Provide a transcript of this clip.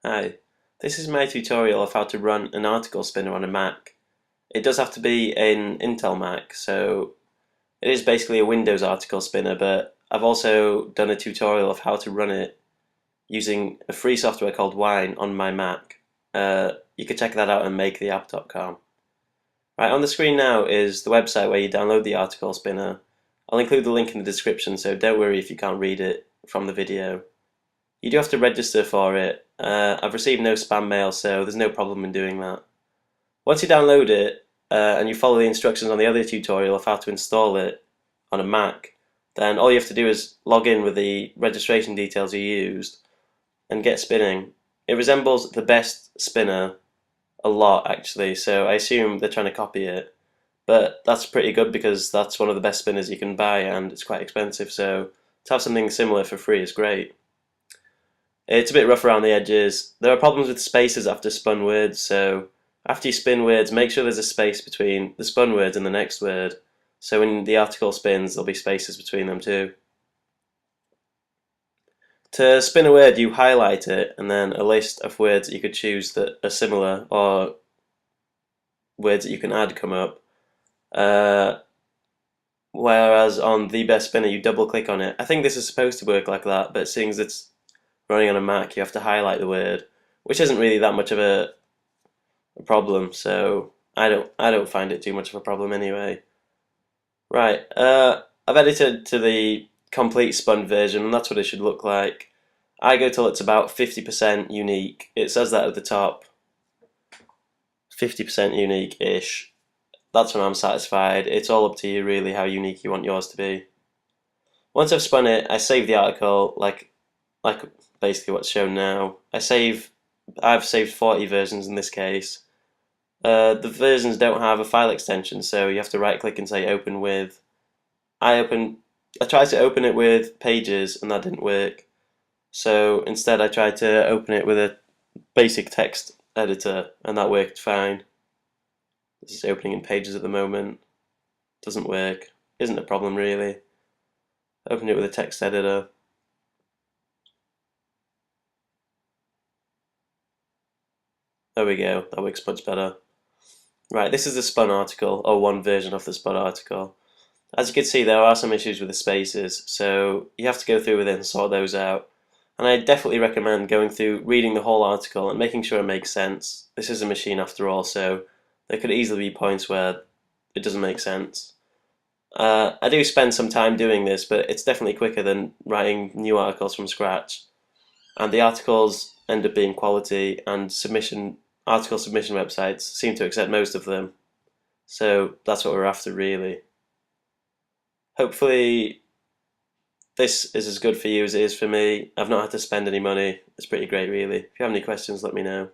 Hi, this is my tutorial of how to run an article spinner on a Mac. It does have to be an Intel Mac, so it is basically a Windows article spinner, but I've also done a tutorial of how to run it using a free software called Wine on my Mac. You can check that out at maketheapp.com. Right, on the screen now is the website where you download the article spinner. I'll include the link in the description, so don't worry if you can't read it from the video. You do have to register for it. I've received no spam mail, so there's no problem in doing that. Once you download it and you follow the instructions on the other tutorial of how to install it on a Mac, then all you have to do is log in with the registration details you used and get spinning. It resembles the best spinner a lot, actually, so I assume they're trying to copy it. But that's pretty good because that's one of the best spinners you can buy and it's quite expensive, so to have something similar for free is great. It's a bit rough around the edges. There are problems with spaces after spun words, so after you spin words, make sure there's a space between the spun words and the next word. So when the article spins, there'll be spaces between them too. To spin a word, you highlight it, and then a list of words that you could choose that are similar, or words that you can add come up. Whereas on the best spinner, you double click on it. I think this is supposed to work like that, but seeing as it's running on a Mac, you have to highlight the word, which isn't really that much of a problem. So I don't find it too much of a problem anyway. Right, I've edited to the complete spun version, and that's what it should look like. I go till it's about 50% unique. It says that at the top, 50% unique-ish. That's when I'm satisfied. It's all up to you really how unique you want yours to be. Once I've spun it, I save the article like basically what's shown now. I've saved 40 versions in this case. The versions don't have a file extension, so you have to right click and say open with. I tried to open it with Pages and that didn't work. So instead I tried to open it with a basic text editor and that worked fine. This is opening in Pages at the moment. Doesn't work. Isn't a problem really. Open it with a text editor. There we go, that works much better. Right, this is the spun article, or one version of the spun article. As you can see, there are some issues with the spaces, so you have to go through with it and sort those out. And I definitely recommend going through, reading the whole article and making sure it makes sense. This is a machine after all, so there could easily be points where it doesn't make sense. I do spend some time doing this, but it's definitely quicker than writing new articles from scratch. And the articles end up being quality, and article submission websites seem to accept most of them. So that's what we're after really. Hopefully this is as good for you as it is for me. I've not had to spend any money. It's pretty great really. If you have any questions, let me know.